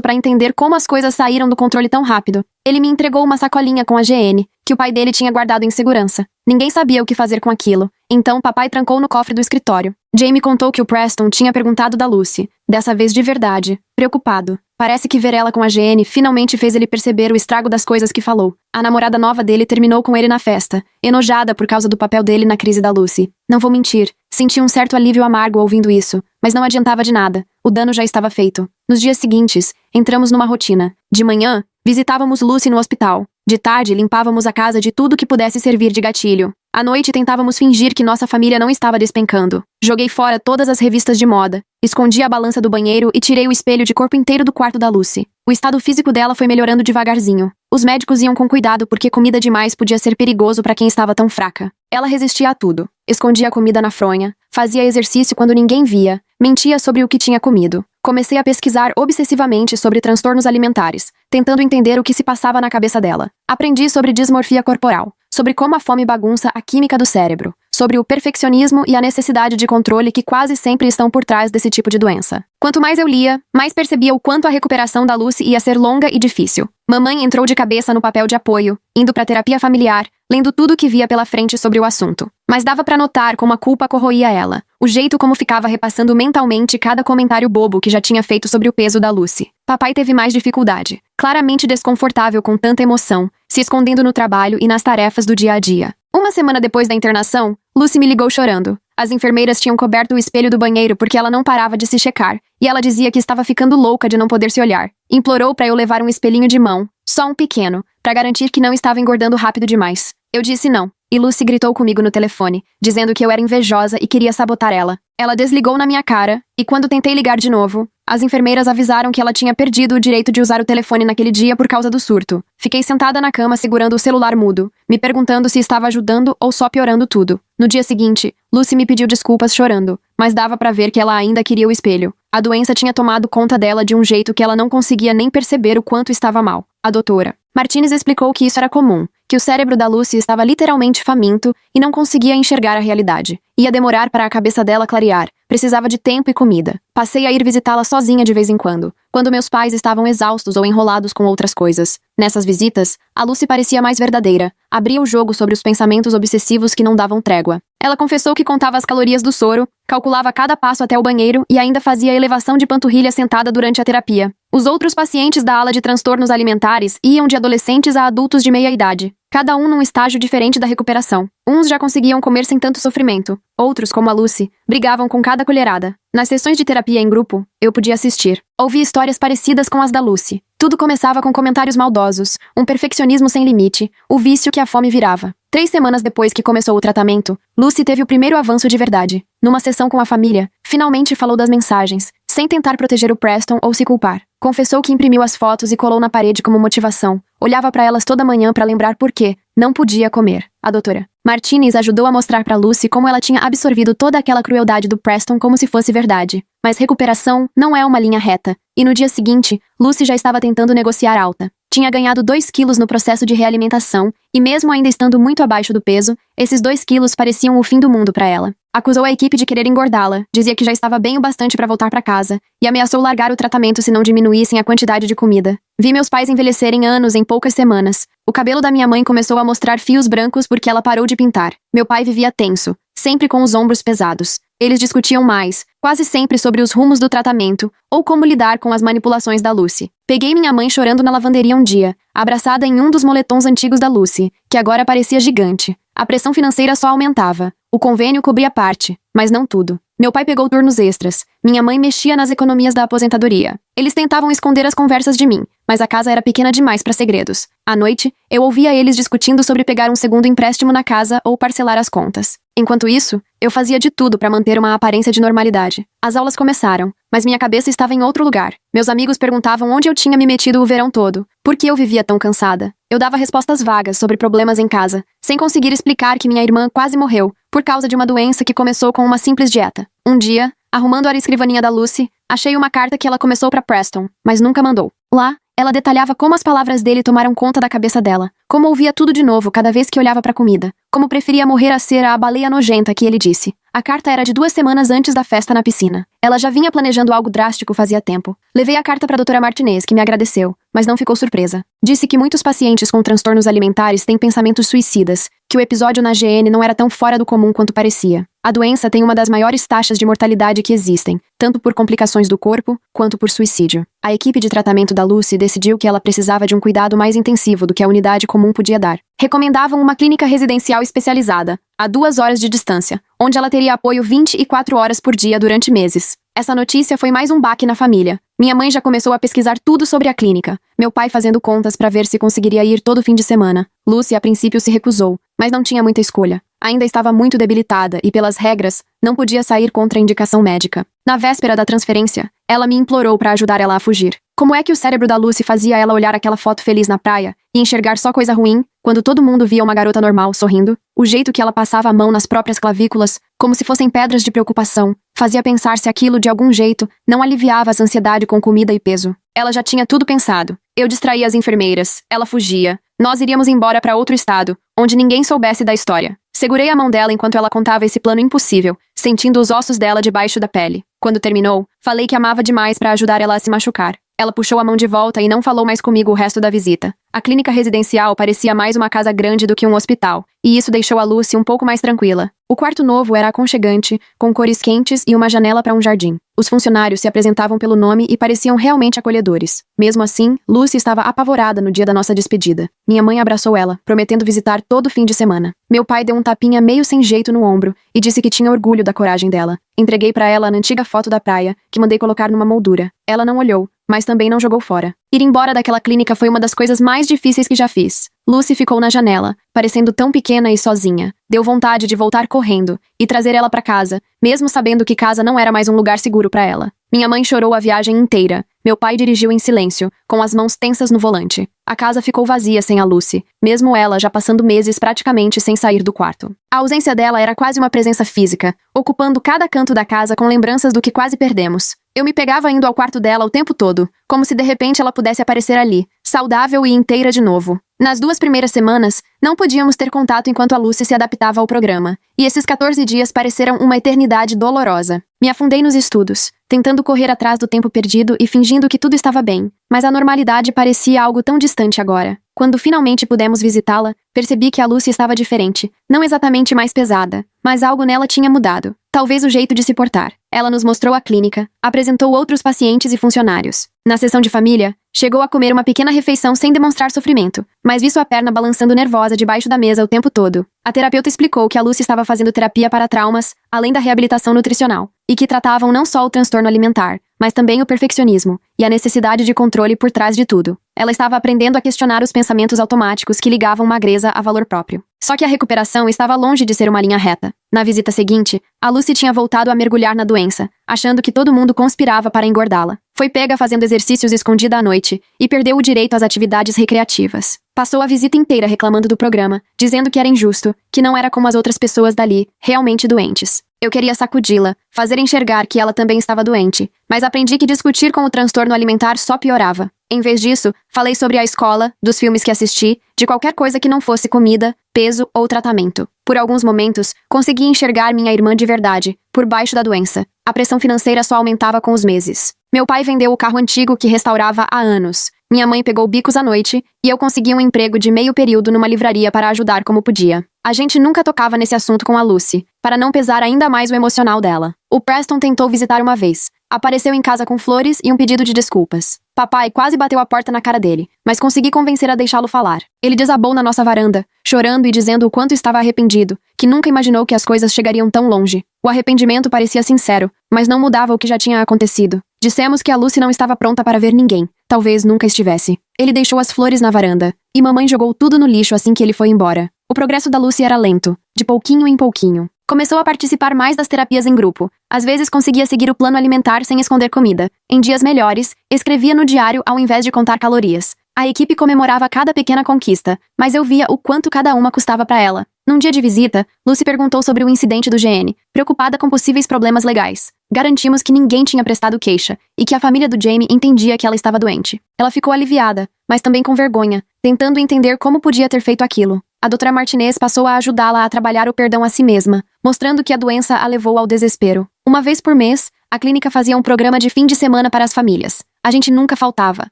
pra entender como as coisas saíram do controle tão rápido. Ele me entregou uma sacolinha com a GN, que o pai dele tinha guardado em segurança. Ninguém sabia o que fazer com aquilo, então papai trancou no cofre do escritório. Jamie contou que o Preston tinha perguntado da Lucy, dessa vez de verdade, preocupado. Parece que ver ela com a GN finalmente fez ele perceber o estrago das coisas que falou. A namorada nova dele terminou com ele na festa, enojada por causa do papel dele na crise da Lucy. Não vou mentir, senti um certo alívio amargo ouvindo isso, mas não adiantava de nada. O dano já estava feito. Nos dias seguintes, entramos numa rotina. De manhã, visitávamos Lucy no hospital. De tarde, limpávamos a casa de tudo que pudesse servir de gatilho. À noite, tentávamos fingir que nossa família não estava despencando. Joguei fora todas as revistas de moda, escondi a balança do banheiro e tirei o espelho de corpo inteiro do quarto da Lucy. O estado físico dela foi melhorando devagarzinho. Os médicos iam com cuidado porque comida demais podia ser perigoso para quem estava tão fraca. Ela resistia a tudo. Escondia a comida na fronha, fazia exercício quando ninguém via, mentia sobre o que tinha comido. Comecei a pesquisar obsessivamente sobre transtornos alimentares, tentando entender o que se passava na cabeça dela. Aprendi sobre dismorfia corporal, sobre como a fome bagunça a química do cérebro, sobre o perfeccionismo e a necessidade de controle que quase sempre estão por trás desse tipo de doença. Quanto mais eu lia, mais percebia o quanto a recuperação da Lucy ia ser longa e difícil. Mamãe entrou de cabeça no papel de apoio, indo pra terapia familiar, lendo tudo o que via pela frente sobre o assunto. Mas dava pra notar como a culpa corroía ela, o jeito como ficava repassando mentalmente cada comentário bobo que já tinha feito sobre o peso da Lucy. Papai teve mais dificuldade, claramente desconfortável com tanta emoção, se escondendo no trabalho e nas tarefas do dia a dia. Uma semana depois da internação, Lucy me ligou chorando. As enfermeiras tinham coberto o espelho do banheiro porque ela não parava de se checar, e ela dizia que estava ficando louca de não poder se olhar. Implorou para eu levar um espelhinho de mão, só um pequeno, para garantir que não estava engordando rápido demais. Eu disse não, e Lucy gritou comigo no telefone, dizendo que eu era invejosa e queria sabotar ela. Ela desligou na minha cara, e quando tentei ligar de novo, as enfermeiras avisaram que ela tinha perdido o direito de usar o telefone naquele dia por causa do surto. Fiquei sentada na cama segurando o celular mudo, me perguntando se estava ajudando ou só piorando tudo. No dia seguinte, Lucy me pediu desculpas chorando, mas dava pra ver que ela ainda queria o espelho. A doença tinha tomado conta dela de um jeito que ela não conseguia nem perceber o quanto estava mal. A doutora Martinez explicou que isso era comum, que o cérebro da Lucy estava literalmente faminto e não conseguia enxergar a realidade. Ia demorar para a cabeça dela clarear, precisava de tempo e comida. Passei a ir visitá-la sozinha de vez em quando meus pais estavam exaustos ou enrolados com outras coisas. Nessas visitas, a Lucy parecia mais verdadeira, abria o jogo sobre os pensamentos obsessivos que não davam trégua. Ela confessou que contava as calorias do soro, calculava cada passo até o banheiro e ainda fazia elevação de panturrilha sentada durante a terapia. Os outros pacientes da ala de transtornos alimentares iam de adolescentes a adultos de meia idade, cada um num estágio diferente da recuperação. Uns já conseguiam comer sem tanto sofrimento, outros, como a Lucy, brigavam com cada colherada. Nas sessões de terapia em grupo, eu podia assistir. Ouvi histórias parecidas com as da Lucy. Tudo começava com comentários maldosos, um perfeccionismo sem limite, o vício que a fome virava. 3 semanas depois que começou o tratamento, Lucy teve o primeiro avanço de verdade. Numa sessão com a família, finalmente falou das mensagens, sem tentar proteger o Preston ou se culpar. Confessou que imprimiu as fotos e colou na parede como motivação. Olhava para elas toda manhã para lembrar por quê não podia comer. A doutora Martinez ajudou a mostrar para Lucy como ela tinha absorvido toda aquela crueldade do Preston como se fosse verdade. Mas recuperação não é uma linha reta. E no dia seguinte, Lucy já estava tentando negociar alta. Tinha ganhado 2 quilos no processo de realimentação, e mesmo ainda estando muito abaixo do peso, esses 2 quilos pareciam o fim do mundo para ela. Acusou a equipe de querer engordá-la, dizia que já estava bem o bastante para voltar para casa, e ameaçou largar o tratamento se não diminuíssem a quantidade de comida. Vi meus pais envelhecerem anos em poucas semanas. O cabelo da minha mãe começou a mostrar fios brancos porque ela parou de pintar. Meu pai vivia tenso, sempre com os ombros pesados. Eles discutiam mais, quase sempre sobre os rumos do tratamento, ou como lidar com as manipulações da Lucy. Peguei minha mãe chorando na lavanderia um dia, abraçada em um dos moletons antigos da Lucy, que agora parecia gigante. A pressão financeira só aumentava. O convênio cobria parte, mas não tudo. Meu pai pegou turnos extras. Minha mãe mexia nas economias da aposentadoria. Eles tentavam esconder as conversas de mim, mas a casa era pequena demais para segredos. À noite, eu ouvia eles discutindo sobre pegar um segundo empréstimo na casa ou parcelar as contas. Enquanto isso, eu fazia de tudo para manter uma aparência de normalidade. As aulas começaram, mas minha cabeça estava em outro lugar. Meus amigos perguntavam onde eu tinha me metido o verão todo, por que eu vivia tão cansada. Eu dava respostas vagas sobre problemas em casa, sem conseguir explicar que minha irmã quase morreu, por causa de uma doença que começou com uma simples dieta. Um dia, arrumando a escrivaninha da Lucy, achei uma carta que ela começou para Preston, mas nunca mandou. Lá, Ela detalhava como as palavras dele tomaram conta da cabeça dela, como ouvia tudo de novo cada vez que olhava para a comida, como preferia morrer a ser a baleia nojenta que ele disse. A carta era de 2 semanas antes da festa na piscina. Ela já vinha planejando algo drástico fazia tempo. Levei a carta para a doutora Martinez, que me agradeceu, mas não ficou surpresa. Disse que muitos pacientes com transtornos alimentares têm pensamentos suicidas, que o episódio na GN não era tão fora do comum quanto parecia. A doença tem uma das maiores taxas de mortalidade que existem, tanto por complicações do corpo, quanto por suicídio. A equipe de tratamento da Lucy decidiu que ela precisava de um cuidado mais intensivo do que a unidade comum podia dar. Recomendavam uma clínica residencial especializada, a 2 horas de distância, onde ela teria apoio 24 horas por dia durante meses. Essa notícia foi mais um baque na família. Minha mãe já começou a pesquisar tudo sobre a clínica, meu pai fazendo contas para ver se conseguiria ir todo fim de semana. Lucy, a princípio, se recusou, mas não tinha muita escolha. Ainda estava muito debilitada e, pelas regras, não podia sair contra a indicação médica. Na véspera da transferência, ela me implorou para ajudar ela a fugir. Como é que o cérebro da Lucy fazia ela olhar aquela foto feliz na praia e enxergar só coisa ruim, quando todo mundo via uma garota normal sorrindo? O jeito que ela passava a mão nas próprias clavículas, como se fossem pedras de preocupação, fazia pensar se aquilo, de algum jeito, não aliviava a ansiedade com comida e peso. Ela já tinha tudo pensado. Eu distraía as enfermeiras, ela fugia. Nós iríamos embora para outro estado, onde ninguém soubesse da história. Segurei a mão dela enquanto ela contava esse plano impossível, sentindo os ossos dela debaixo da pele. Quando terminou, falei que amava demais para ajudar ela a se machucar. Ela puxou a mão de volta e não falou mais comigo o resto da visita. A clínica residencial parecia mais uma casa grande do que um hospital, e isso deixou a Lucy um pouco mais tranquila. O quarto novo era aconchegante, com cores quentes e uma janela para um jardim. Os funcionários se apresentavam pelo nome e pareciam realmente acolhedores. Mesmo assim, Lucy estava apavorada no dia da nossa despedida. Minha mãe abraçou ela, prometendo visitar todo fim de semana. Meu pai deu um tapinha meio sem jeito no ombro e disse que tinha orgulho da coragem dela. Entreguei para ela a antiga foto da praia, que mandei colocar numa moldura. Ela não olhou, mas também não jogou fora. Ir embora daquela clínica foi uma das coisas mais difíceis que já fiz. Lucy ficou na janela, parecendo tão pequena e sozinha. Deu vontade de voltar correndo e trazer ela para casa, mesmo sabendo que casa não era mais um lugar seguro para ela. Minha mãe chorou a viagem inteira. Meu pai dirigiu em silêncio, com as mãos tensas no volante. A casa ficou vazia sem a Lucy, mesmo ela já passando meses praticamente sem sair do quarto. A ausência dela era quase uma presença física, ocupando cada canto da casa com lembranças do que quase perdemos. Eu me pegava indo ao quarto dela o tempo todo, como se de repente ela pudesse aparecer ali, saudável e inteira de novo. Nas 2 primeiras semanas, não podíamos ter contato enquanto a Lucy se adaptava ao programa, e esses 14 dias pareceram uma eternidade dolorosa. Me afundei nos estudos, tentando correr atrás do tempo perdido e fingindo que tudo estava bem, mas a normalidade parecia algo tão distante agora. Quando finalmente pudemos visitá-la, percebi que a Lucy estava diferente, não exatamente mais pesada, mas algo nela tinha mudado. Talvez o jeito de se portar. Ela nos mostrou a clínica, apresentou outros pacientes e funcionários. Na sessão de família, chegou a comer uma pequena refeição sem demonstrar sofrimento, mas vi sua perna balançando nervosa debaixo da mesa o tempo todo. A terapeuta explicou que a Lucy estava fazendo terapia para traumas, além da reabilitação nutricional, e que tratavam não só o transtorno alimentar, mas também o perfeccionismo e a necessidade de controle por trás de tudo. Ela estava aprendendo a questionar os pensamentos automáticos que ligavam magreza a valor próprio. Só que a recuperação estava longe de ser uma linha reta. Na visita seguinte, a Lucy tinha voltado a mergulhar na doença, achando que todo mundo conspirava para engordá-la. Foi pega fazendo exercícios escondida à noite e perdeu o direito às atividades recreativas. Passou a visita inteira reclamando do programa, dizendo que era injusto, que não era como as outras pessoas dali, realmente doentes. Eu queria sacudi-la, fazer enxergar que ela também estava doente, mas aprendi que discutir com o transtorno alimentar só piorava. Em vez disso, falei sobre a escola, dos filmes que assisti, de qualquer coisa que não fosse comida, peso ou tratamento. Por alguns momentos, consegui enxergar minha irmã de verdade, por baixo da doença. A pressão financeira só aumentava com os meses. Meu pai vendeu o carro antigo que restaurava há anos. Minha mãe pegou bicos à noite, e eu consegui um emprego de meio período numa livraria para ajudar como podia. A gente nunca tocava nesse assunto com a Lucy, para não pesar ainda mais o emocional dela. O Preston tentou visitar uma vez. Apareceu em casa com flores e um pedido de desculpas. Papai quase bateu a porta na cara dele, mas consegui convencer a deixá-lo falar. Ele desabou na nossa varanda, chorando e dizendo o quanto estava arrependido, que nunca imaginou que as coisas chegariam tão longe. O arrependimento parecia sincero, mas não mudava o que já tinha acontecido. Dissemos que a Lucy não estava pronta para ver ninguém. Talvez nunca estivesse. Ele deixou as flores na varanda, e mamãe jogou tudo no lixo assim que ele foi embora. O progresso da Lucy era lento, de pouquinho em pouquinho. Começou a participar mais das terapias em grupo. Às vezes conseguia seguir o plano alimentar sem esconder comida. Em dias melhores, escrevia no diário ao invés de contar calorias. A equipe comemorava cada pequena conquista, mas eu via o quanto cada uma custava para ela. Num dia de visita, Lucy perguntou sobre o incidente do GN, preocupada com possíveis problemas legais. Garantimos que ninguém tinha prestado queixa e que a família do Jamie entendia que ela estava doente. Ela ficou aliviada, mas também com vergonha, tentando entender como podia ter feito aquilo. A doutora Martinez passou a ajudá-la a trabalhar o perdão a si mesma, mostrando que a doença a levou ao desespero. Uma vez por mês, a clínica fazia um programa de fim de semana para as famílias. A gente nunca faltava,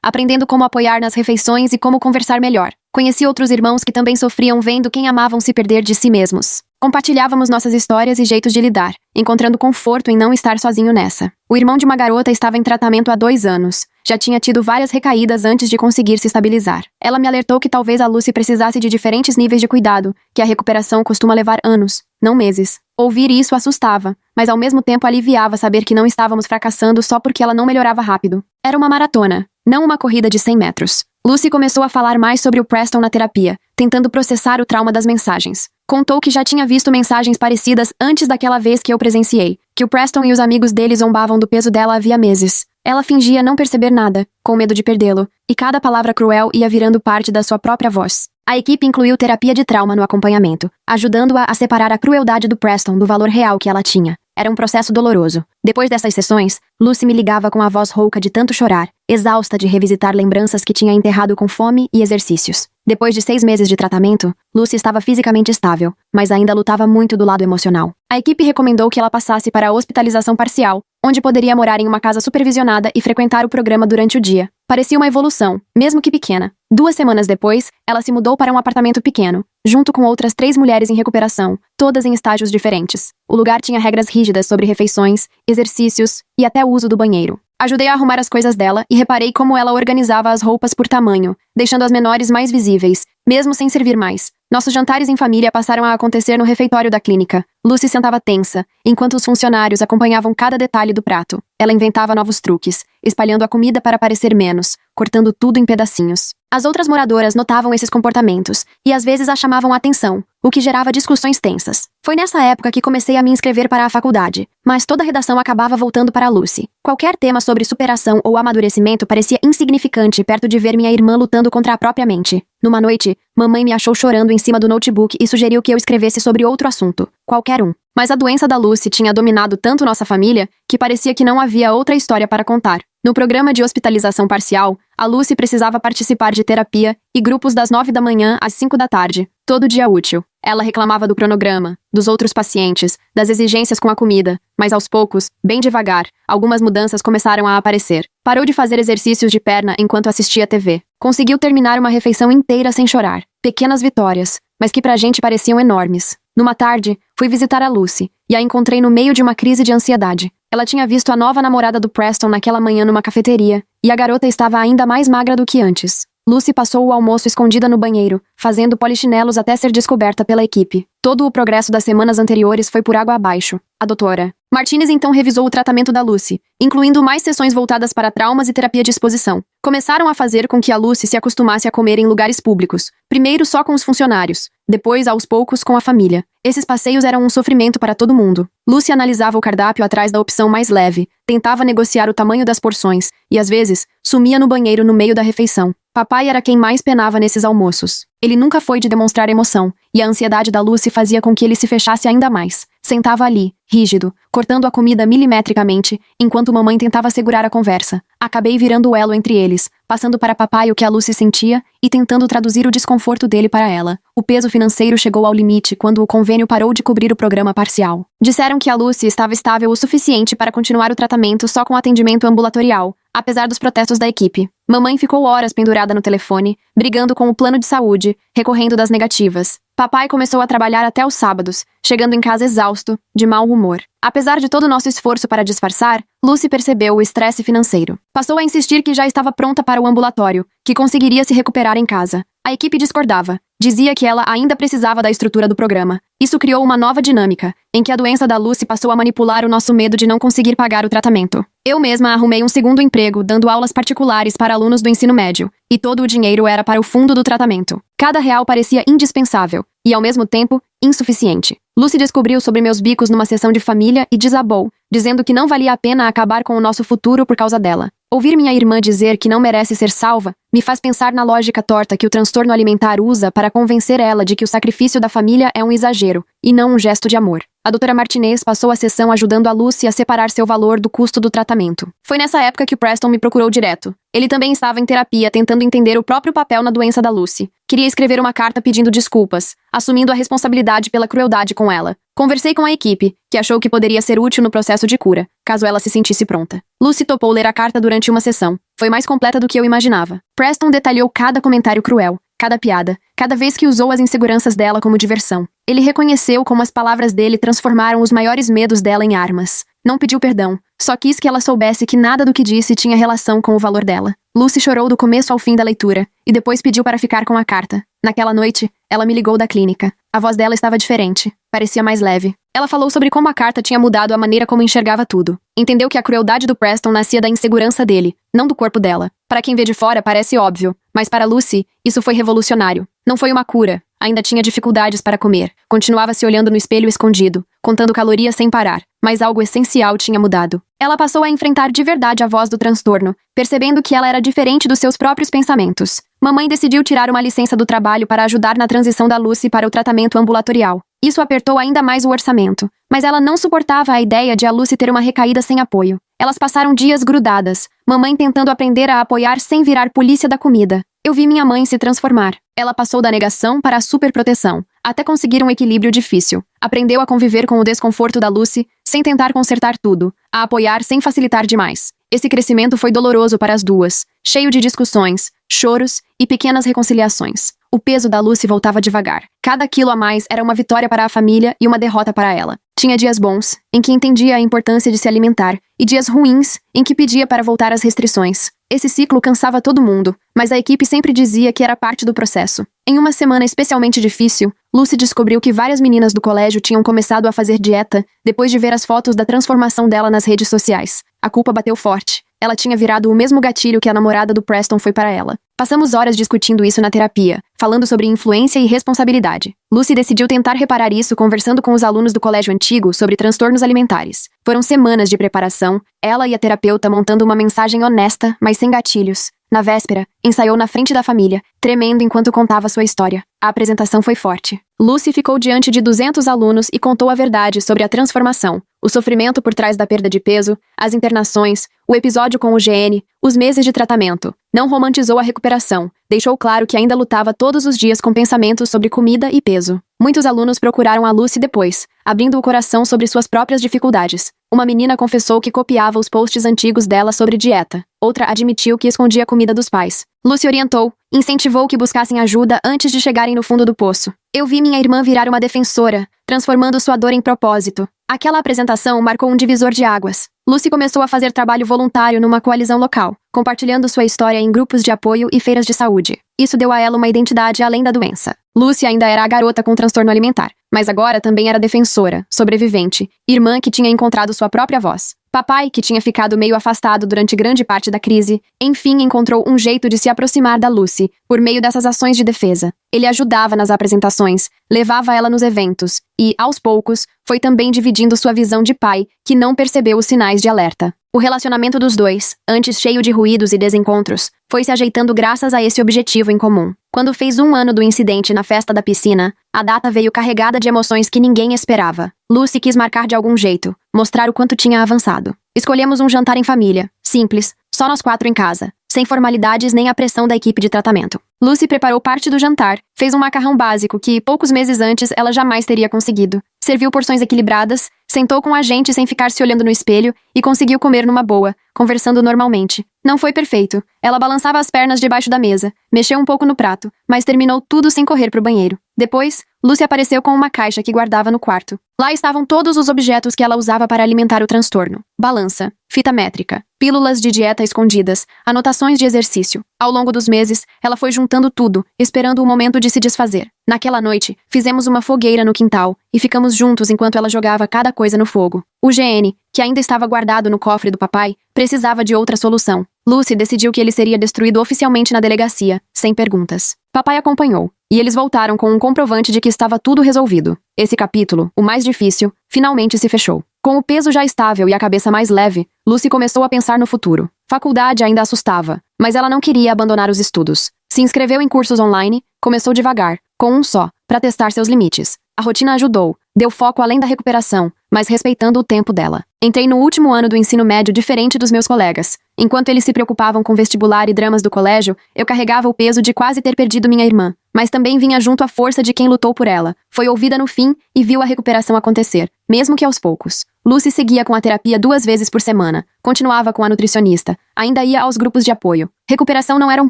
aprendendo como apoiar nas refeições e como conversar melhor. Conheci outros irmãos que também sofriam vendo quem amavam se perder de si mesmos. Compartilhávamos nossas histórias e jeitos de lidar, encontrando conforto em não estar sozinho nessa. O irmão de uma garota estava em tratamento há 2 anos. Já tinha tido várias recaídas antes de conseguir se estabilizar. Ela me alertou que talvez a Lucy precisasse de diferentes níveis de cuidado, que a recuperação costuma levar anos, não meses. Ouvir isso assustava, mas ao mesmo tempo aliviava saber que não estávamos fracassando só porque ela não melhorava rápido. Era uma maratona, não uma corrida de 100 metros. Lucy começou a falar mais sobre o Preston na terapia, tentando processar o trauma das mensagens. Contou que já tinha visto mensagens parecidas antes daquela vez que eu presenciei, que o Preston e os amigos dele zombavam do peso dela havia meses. Ela fingia não perceber nada, com medo de perdê-lo, e cada palavra cruel ia virando parte da sua própria voz. A equipe incluiu terapia de trauma no acompanhamento, ajudando-a a separar a crueldade do Preston do valor real que ela tinha. Era um processo doloroso. Depois dessas sessões, Lucy me ligava com a voz rouca de tanto chorar, exausta de revisitar lembranças que tinha enterrado com fome e exercícios. Depois de 6 meses de tratamento, Lucy estava fisicamente estável, mas ainda lutava muito do lado emocional. A equipe recomendou que ela passasse para a hospitalização parcial, onde poderia morar em uma casa supervisionada e frequentar o programa durante o dia. Parecia uma evolução, mesmo que pequena. 2 semanas depois, ela se mudou para um apartamento pequeno, junto com outras 3 mulheres em recuperação, todas em estágios diferentes. O lugar tinha regras rígidas sobre refeições, exercícios e até o uso do banheiro. Ajudei a arrumar as coisas dela e reparei como ela organizava as roupas por tamanho, deixando as menores mais visíveis, mesmo sem servir mais. Nossos jantares em família passaram a acontecer no refeitório da clínica. Lucy sentava tensa, enquanto os funcionários acompanhavam cada detalhe do prato. Ela inventava novos truques, espalhando a comida para parecer menos, cortando tudo em pedacinhos. As outras moradoras notavam esses comportamentos e às vezes a chamavam a atenção, o que gerava discussões tensas. Foi nessa época que comecei a me inscrever para a faculdade, mas toda a redação acabava voltando para Lucy. Qualquer tema sobre superação ou amadurecimento parecia insignificante perto de ver minha irmã lutando contra a própria mente. Numa noite, mamãe me achou chorando em cima do notebook e sugeriu que eu escrevesse sobre outro assunto, qualquer um. Mas a doença da Lucy tinha dominado tanto nossa família que parecia que não havia outra história para contar. No programa de hospitalização parcial, a Lucy precisava participar de terapia e grupos das 9 da manhã às 5 da tarde, todo dia útil. Ela reclamava do cronograma, dos outros pacientes, das exigências com a comida, mas aos poucos, bem devagar, algumas mudanças começaram a aparecer. Parou de fazer exercícios de perna enquanto assistia TV. Conseguiu terminar uma refeição inteira sem chorar. Pequenas vitórias, mas que pra gente pareciam enormes. Numa tarde, fui visitar a Lucy e a encontrei no meio de uma crise de ansiedade. Ela tinha visto a nova namorada do Preston naquela manhã numa cafeteria, e a garota estava ainda mais magra do que antes. Lucy passou o almoço escondida no banheiro, fazendo polichinelos até ser descoberta pela equipe. Todo o progresso das semanas anteriores foi por água abaixo. A doutora Martinez então revisou o tratamento da Lucy, incluindo mais sessões voltadas para traumas e terapia de exposição. Começaram a fazer com que a Lucy se acostumasse a comer em lugares públicos, primeiro só com os funcionários, depois aos poucos com a família. Esses passeios eram um sofrimento para todo mundo. Lucy analisava o cardápio atrás da opção mais leve, tentava negociar o tamanho das porções e, às vezes, sumia no banheiro no meio da refeição. Papai era quem mais penava nesses almoços. Ele nunca foi de demonstrar emoção, e a ansiedade da Lucy fazia com que ele se fechasse ainda mais. Sentava ali, rígido, cortando a comida milimetricamente, enquanto mamãe tentava segurar a conversa. Acabei virando o elo entre eles, passando para papai o que a Lucy sentia e tentando traduzir o desconforto dele para ela. O peso financeiro chegou ao limite quando o convênio parou de cobrir o programa parcial. Disseram que a Lucy estava estável o suficiente para continuar o tratamento só com atendimento ambulatorial, apesar dos protestos da equipe. Mamãe ficou horas pendurada no telefone, brigando com o plano de saúde, recorrendo das negativas. Papai começou a trabalhar até os sábados, chegando em casa exausto, de mau humor. Apesar de todo o nosso esforço para disfarçar, Lucy percebeu o estresse financeiro. Passou a insistir que já estava pronta para o ambulatório, que conseguiria se recuperar em casa. A equipe discordava. Dizia que ela ainda precisava da estrutura do programa. Isso criou uma nova dinâmica, em que a doença da Lucy passou a manipular o nosso medo de não conseguir pagar o tratamento. Eu mesma arrumei um segundo emprego, dando aulas particulares para alunos do ensino médio, e todo o dinheiro era para o fundo do tratamento. Cada real parecia indispensável, e ao mesmo tempo, insuficiente. Lucy descobriu sobre meus bicos numa sessão de família e desabou, dizendo que não valia a pena acabar com o nosso futuro por causa dela. Ouvir minha irmã dizer que não merece ser salva Me faz pensar na lógica torta que o transtorno alimentar usa para convencer ela de que o sacrifício da família é um exagero, e não um gesto de amor. A doutora Martinez passou a sessão ajudando a Lucy a separar seu valor do custo do tratamento. Foi nessa época que o Preston me procurou direto. Ele também estava em terapia tentando entender o próprio papel na doença da Lucy. Queria escrever uma carta pedindo desculpas, assumindo a responsabilidade pela crueldade com ela. Conversei com a equipe, que achou que poderia ser útil no processo de cura, caso ela se sentisse pronta. Lucy topou ler a carta durante uma sessão. Foi mais completa do que eu imaginava. Preston detalhou cada comentário cruel, cada piada, cada vez que usou as inseguranças dela como diversão. Ele reconheceu como as palavras dele transformaram os maiores medos dela em armas. Não pediu perdão, só quis que ela soubesse que nada do que disse tinha relação com o valor dela. Lucy chorou do começo ao fim da leitura, e depois pediu para ficar com a carta. Naquela noite, ela me ligou da clínica. A voz dela estava diferente, parecia mais leve. Ela falou sobre como a carta tinha mudado a maneira como enxergava tudo. Entendeu que a crueldade do Preston nascia da insegurança dele, não do corpo dela. Para quem vê de fora parece óbvio, mas para Lucy, isso foi revolucionário. Não foi uma cura. Ainda tinha dificuldades para comer. Continuava se olhando no espelho escondido, contando calorias sem parar. Mas algo essencial tinha mudado. Ela passou a enfrentar de verdade a voz do transtorno, percebendo que ela era diferente dos seus próprios pensamentos. Mamãe decidiu tirar uma licença do trabalho para ajudar na transição da Lucy para o tratamento ambulatorial. Isso apertou ainda mais o orçamento, mas ela não suportava a ideia de a Lucy ter uma recaída sem apoio. Elas passaram dias grudadas, mamãe tentando aprender a apoiar sem virar polícia da comida. Eu vi minha mãe se transformar. Ela passou da negação para a superproteção, até conseguir um equilíbrio difícil. Aprendeu a conviver com o desconforto da Lucy, sem tentar consertar tudo, a apoiar sem facilitar demais. Esse crescimento foi doloroso para as duas, cheio de discussões, choros e pequenas reconciliações. O peso da Lucy voltava devagar. Cada quilo a mais era uma vitória para a família e uma derrota para ela. Tinha dias bons, em que entendia a importância de se alimentar, e dias ruins, em que pedia para voltar às restrições. Esse ciclo cansava todo mundo, mas a equipe sempre dizia que era parte do processo. Em uma semana especialmente difícil, Lucy descobriu que várias meninas do colégio tinham começado a fazer dieta depois de ver as fotos da transformação dela nas redes sociais. A culpa bateu forte. Ela tinha virado o mesmo gatilho que a namorada do Preston foi para ela. Passamos horas discutindo isso na terapia, falando sobre influência e responsabilidade. Lucy decidiu tentar reparar isso conversando com os alunos do colégio antigo sobre transtornos alimentares. Foram semanas de preparação, ela e a terapeuta montando uma mensagem honesta, mas sem gatilhos. Na véspera, ensaiou na frente da família, tremendo enquanto contava sua história. A apresentação foi forte. Lucy ficou diante de 200 alunos e contou a verdade sobre a transformação, o sofrimento por trás da perda de peso, as internações, o episódio com o GN, os meses de tratamento. Não romantizou a recuperação, deixou claro que ainda lutava todos os dias com pensamentos sobre comida e peso. Muitos alunos procuraram a Lucy depois, abrindo o coração sobre suas próprias dificuldades. Uma menina confessou que copiava os posts antigos dela sobre dieta. Outra admitiu que escondia a comida dos pais. Lucy orientou, incentivou que buscassem ajuda antes de chegarem no fundo do poço. Eu vi minha irmã virar uma defensora, transformando sua dor em propósito. Aquela apresentação marcou um divisor de águas. Lucy começou a fazer trabalho voluntário numa coalizão local, compartilhando sua história em grupos de apoio e feiras de saúde. Isso deu a ela uma identidade além da doença. Lucy ainda era a garota com transtorno alimentar, mas agora também era defensora, sobrevivente, irmã que tinha encontrado sua própria voz. Papai, que tinha ficado meio afastado durante grande parte da crise, enfim encontrou um jeito de se aproximar da Lucy, por meio dessas ações de defesa. Ele ajudava nas apresentações, levava ela nos eventos, e, aos poucos, foi também dividindo sua visão de pai, que não percebeu os sinais de alerta. O relacionamento dos dois, antes cheio de ruídos e desencontros, foi se ajeitando graças a esse objetivo em comum. Quando fez 1 ano do incidente na festa da piscina, a data veio carregada de emoções que ninguém esperava. Lucy quis marcar de algum jeito, mostrar o quanto tinha avançado. Escolhemos um jantar em família, simples, só nós 4 em casa, sem formalidades nem a pressão da equipe de tratamento. Lucy preparou parte do jantar, fez um macarrão básico que, poucos meses antes, ela jamais teria conseguido. Serviu porções equilibradas, sentou com a gente sem ficar se olhando no espelho e conseguiu comer numa boa, conversando normalmente. Não foi perfeito. Ela balançava as pernas debaixo da mesa, mexeu um pouco no prato, mas terminou tudo sem correr pro banheiro. Depois, Lucy apareceu com uma caixa que guardava no quarto. Lá estavam todos os objetos que ela usava para alimentar o transtorno. Balança, fita métrica, pílulas de dieta escondidas, anotações de exercício. Ao longo dos meses, ela foi juntando tudo, esperando o momento de se desfazer. Naquela noite, fizemos uma fogueira no quintal e ficamos juntos enquanto ela jogava cada coisa no fogo. O GN, que ainda estava guardado no cofre do papai, precisava de outra solução. Lucy decidiu que ele seria destruído oficialmente na delegacia, sem perguntas. Papai acompanhou, e eles voltaram com um comprovante de que estava tudo resolvido. Esse capítulo, o mais difícil, finalmente se fechou. Com o peso já estável e a cabeça mais leve, Lucy começou a pensar no futuro. Faculdade ainda assustava, mas ela não queria abandonar os estudos. Se inscreveu em cursos online, começou devagar, com um só, para testar seus limites. A rotina ajudou, deu foco além da recuperação, mas respeitando o tempo dela. Entrei no último ano do ensino médio diferente dos meus colegas. Enquanto eles se preocupavam com vestibular e dramas do colégio, eu carregava o peso de quase ter perdido minha irmã, mas também vinha junto a força de quem lutou por ela. Foi ouvida no fim e viu a recuperação acontecer, mesmo que aos poucos. Lucy seguia com a terapia 2 vezes por semana, continuava com a nutricionista, ainda ia aos grupos de apoio. Recuperação não era um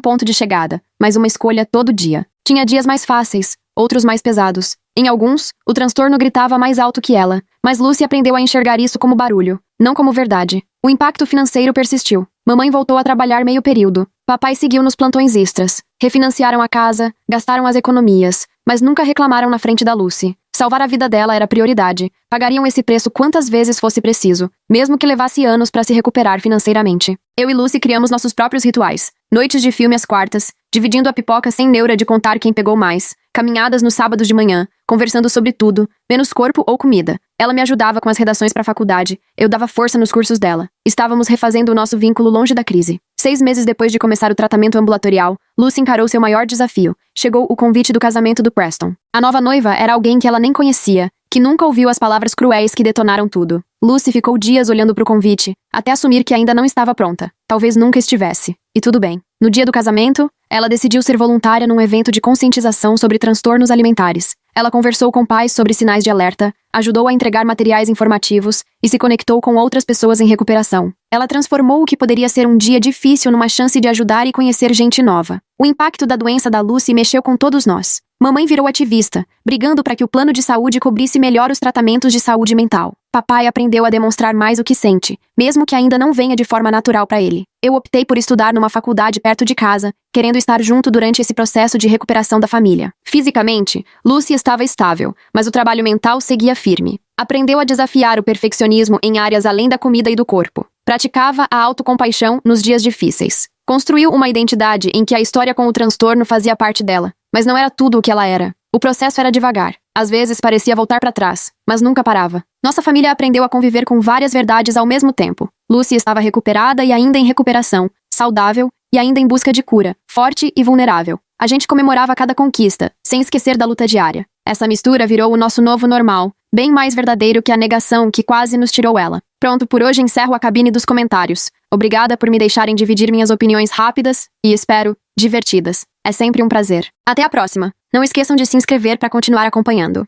ponto de chegada, mas uma escolha todo dia. Tinha dias mais fáceis, outros mais pesados. Em alguns, o transtorno gritava mais alto que ela, mas Lucy aprendeu a enxergar isso como barulho, não como verdade. O impacto financeiro persistiu. Mamãe voltou a trabalhar meio período. Papai seguiu nos plantões extras. Refinanciaram a casa, gastaram as economias, mas nunca reclamaram na frente da Lucy. Salvar a vida dela era prioridade. Pagariam esse preço quantas vezes fosse preciso, mesmo que levasse anos para se recuperar financeiramente. Eu e Lucy criamos nossos próprios rituais. Noites de filme às quartas, dividindo a pipoca sem neura de contar quem pegou mais. Caminhadas nos sábados de manhã, conversando sobre tudo, menos corpo ou comida. Ela me ajudava com as redações para a faculdade, eu dava força nos cursos dela. Estávamos refazendo o nosso vínculo longe da crise. 6 meses depois de começar o tratamento ambulatorial, Lucy encarou seu maior desafio. Chegou o convite do casamento do Preston. A nova noiva era alguém que ela nem conhecia, que nunca ouviu as palavras cruéis que detonaram tudo. Lucy ficou dias olhando para o convite, até assumir que ainda não estava pronta. Talvez nunca estivesse. E tudo bem. No dia do casamento, ela decidiu ser voluntária num evento de conscientização sobre transtornos alimentares. Ela conversou com pais sobre sinais de alerta, ajudou a entregar materiais informativos e se conectou com outras pessoas em recuperação. Ela transformou o que poderia ser um dia difícil numa chance de ajudar e conhecer gente nova. O impacto da doença da Lucy mexeu com todos nós. Mamãe virou ativista, brigando para que o plano de saúde cobrisse melhor os tratamentos de saúde mental. Papai aprendeu a demonstrar mais o que sente, mesmo que ainda não venha de forma natural para ele. Eu optei por estudar numa faculdade perto de casa, querendo estar junto durante esse processo de recuperação da família. Fisicamente, Lucy estava estável, mas o trabalho mental seguia firme. Aprendeu a desafiar o perfeccionismo em áreas além da comida e do corpo. Praticava a autocompaixão nos dias difíceis. Construiu uma identidade em que a história com o transtorno fazia parte dela, mas não era tudo o que ela era. O processo era devagar. Às vezes parecia voltar para trás, mas nunca parava. Nossa família aprendeu a conviver com várias verdades ao mesmo tempo. Lucy estava recuperada e ainda em recuperação, saudável e ainda em busca de cura, forte e vulnerável. A gente comemorava cada conquista, sem esquecer da luta diária. Essa mistura virou o nosso novo normal, bem mais verdadeiro que a negação que quase nos tirou ela. Pronto, por hoje encerro a cabine dos comentários. Obrigada por me deixarem dividir minhas opiniões rápidas e, espero, divertidas. É sempre um prazer. Até a próxima. Não esqueçam de se inscrever para continuar acompanhando.